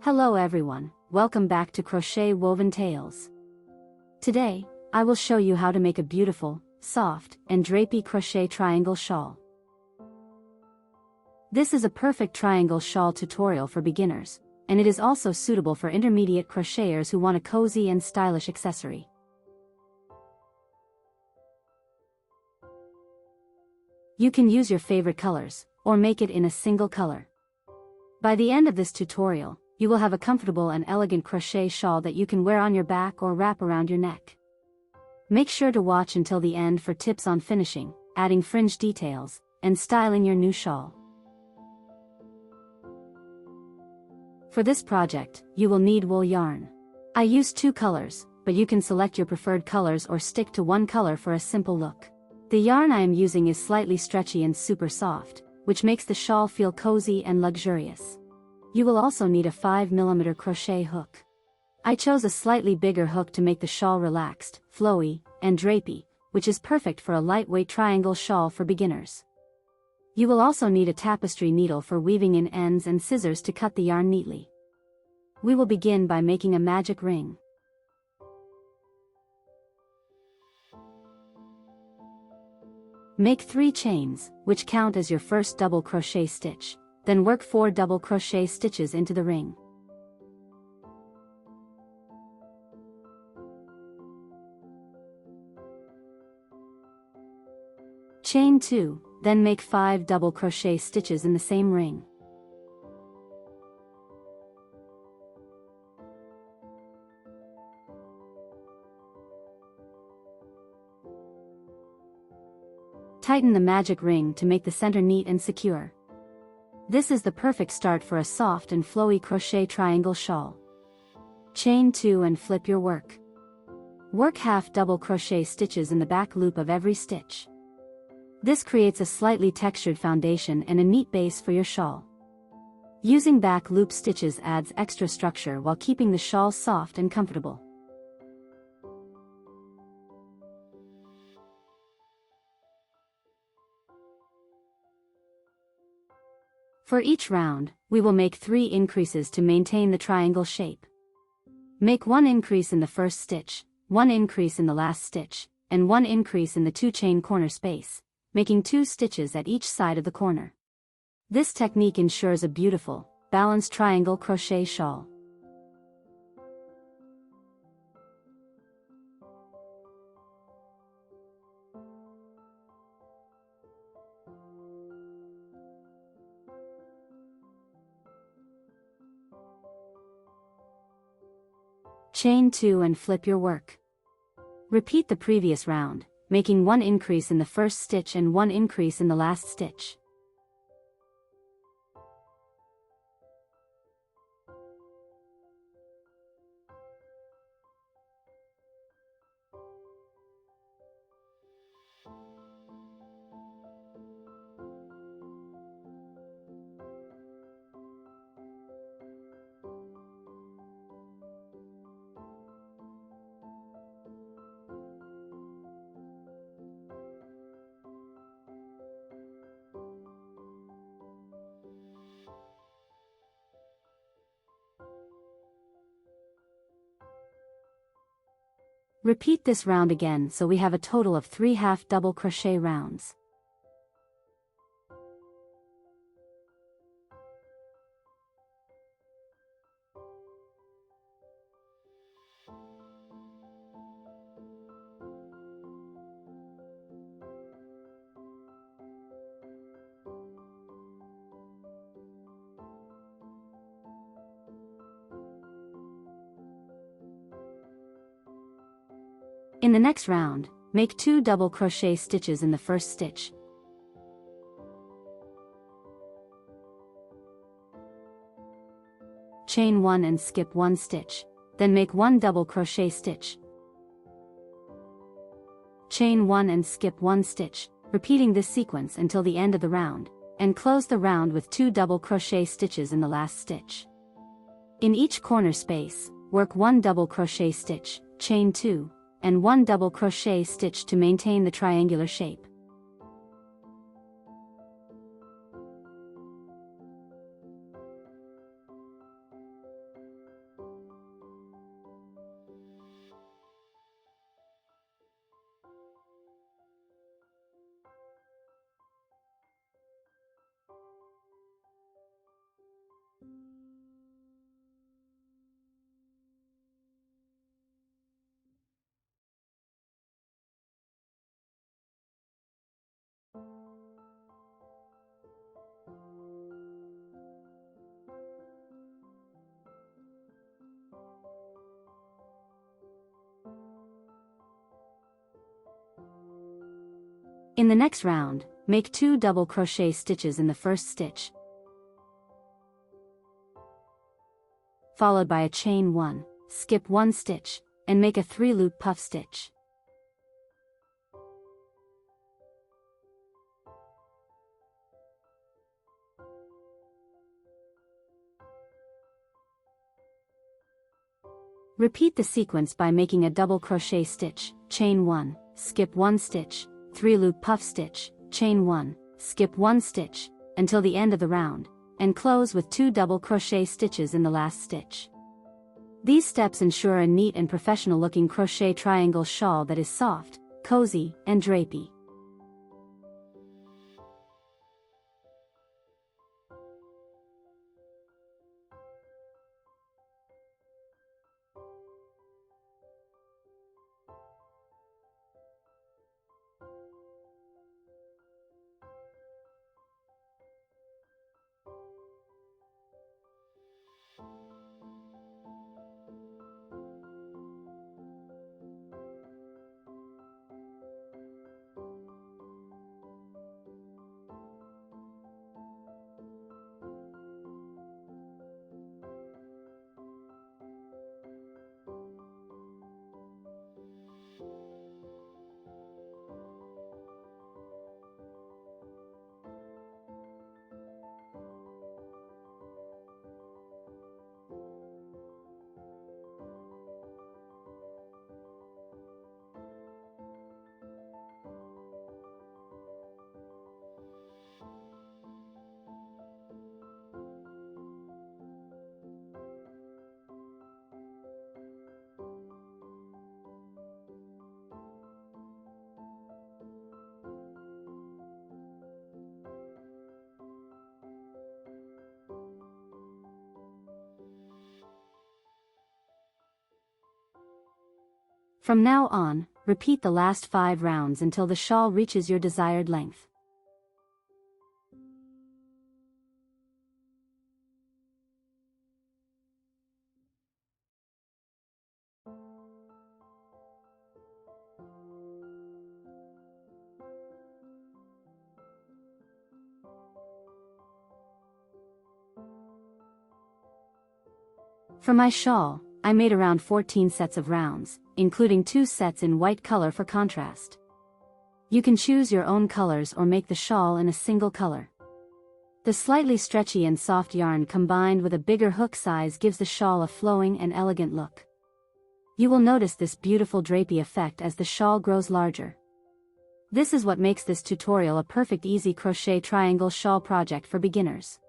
Hello everyone, welcome back to Crochet Woven Tales. Today, I will show you how to make a beautiful, soft, and drapey crochet triangle shawl. This is a perfect triangle shawl tutorial for beginners, and it is also suitable for intermediate crocheters who want a cozy and stylish accessory. You can use your favorite colors, or make it in a single color. By the end of this tutorial, you will have a comfortable and elegant crochet shawl that you can wear on your back or wrap around your neck. Make sure to watch until the end for tips on finishing, adding fringe details, and styling your new shawl. For this project, you will need wool yarn. I used 2 colors, but you can select your preferred colors or stick to one color for a simple look. The yarn I am using is slightly stretchy and super soft, which makes the shawl feel cozy and luxurious. You will also need a 5mm crochet hook. I chose a slightly bigger hook to make the shawl relaxed, flowy, and drapey, which is perfect for a lightweight triangle shawl for beginners. You will also need a tapestry needle for weaving in ends and scissors to cut the yarn neatly. We will begin by making a magic ring. Make 3 chains, which count as your first double crochet stitch. Then work 4 double crochet stitches into the ring. Chain 2, then make 5 double crochet stitches in the same ring. Tighten the magic ring to make the center neat and secure. This is the perfect start for a soft and flowy crochet triangle shawl. Chain 2 and flip your work. Work half double crochet stitches in the back loop of every stitch. This creates a slightly textured foundation and a neat base for your shawl. Using back loop stitches adds extra structure while keeping the shawl soft and comfortable. For each round, we will make 3 increases to maintain the triangle shape. Make 1 increase in the first stitch, 1 increase in the last stitch, and 1 increase in the 2 chain corner space, making 2 stitches at each side of the corner. This technique ensures a beautiful, balanced triangle crochet shawl. Chain 2 and flip your work. Repeat the previous round, making 1 increase in the first stitch and 1 increase in the last stitch. Repeat this round again so we have a total of 3 half double crochet rounds. In the next round, make 2 double crochet stitches in the first stitch. Chain 1 and skip 1 stitch, then make 1 double crochet stitch. Chain 1 and skip 1 stitch, repeating this sequence until the end of the round, and close the round with 2 double crochet stitches in the last stitch. In each corner space, work 1 double crochet stitch, chain 2, and 1 double crochet stitch to maintain the triangular shape. In the next round, make 2 double crochet stitches in the first stitch, followed by a chain 1, skip 1 stitch, and make a 3-loop puff stitch. Repeat the sequence by making a double crochet stitch, chain 1, skip 1 stitch, 3-loop puff stitch, chain 1, skip 1 stitch, until the end of the round, and close with 2 double crochet stitches in the last stitch. These steps ensure a neat and professional looking crochet triangle shawl that is soft, cozy, and drapey. From now on, repeat the last 5 rounds until the shawl reaches your desired length. For my shawl, I made around 14 sets of rounds, including 2 sets in white color for contrast. You can choose your own colors or make the shawl in a single color. The slightly stretchy and soft yarn combined with a bigger hook size gives the shawl a flowing and elegant look. You will notice this beautiful drapey effect as the shawl grows larger. This is what makes this tutorial a perfect easy crochet triangle shawl project for beginners.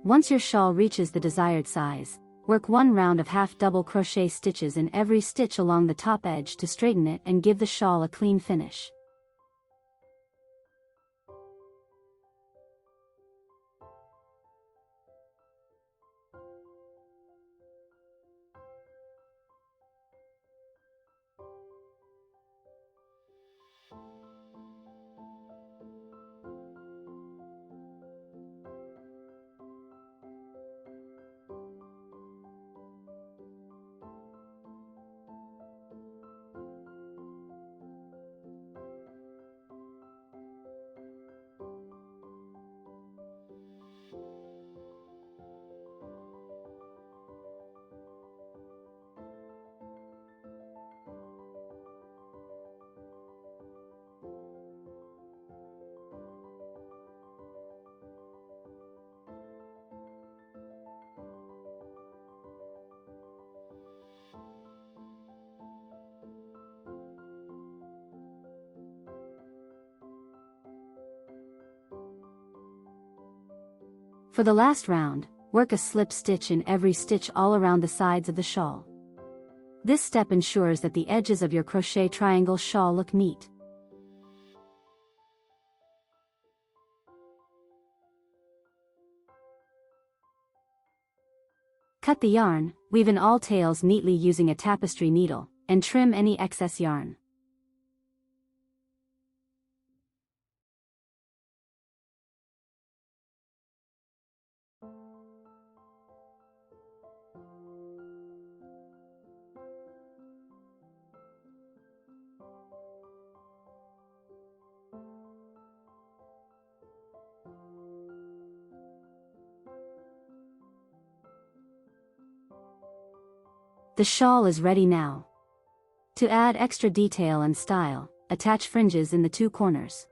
Once your shawl reaches the desired size, work 1 round of half double crochet stitches in every stitch along the top edge to straighten it and give the shawl a clean finish. For the last round, work a slip stitch in every stitch all around the sides of the shawl. This step ensures that the edges of your crochet triangle shawl look neat. Cut the yarn, weave in all tails neatly using a tapestry needle, and trim any excess yarn. The shawl is ready now. To add extra detail and style, attach fringes in the 2 corners.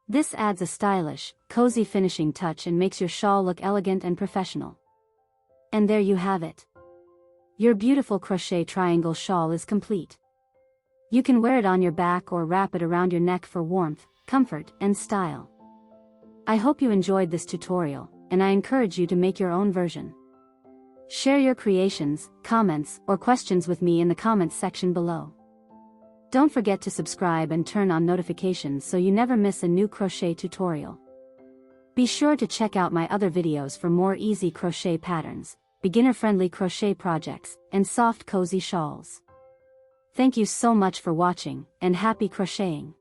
This adds a stylish, cozy finishing touch and makes your shawl look elegant and professional. And there you have it. Your beautiful crochet triangle shawl is complete. You can wear it on your back or wrap it around your neck for warmth, comfort, and style. I hope you enjoyed this tutorial, and I encourage you to make your own version. Share your creations, comments, or questions with me in the comments section below. Don't forget to subscribe and turn on notifications so you never miss a new crochet tutorial. Be sure to check out my other videos for more easy crochet patterns, beginner-friendly crochet projects, and soft cozy shawls. Thank you so much for watching, and happy crocheting!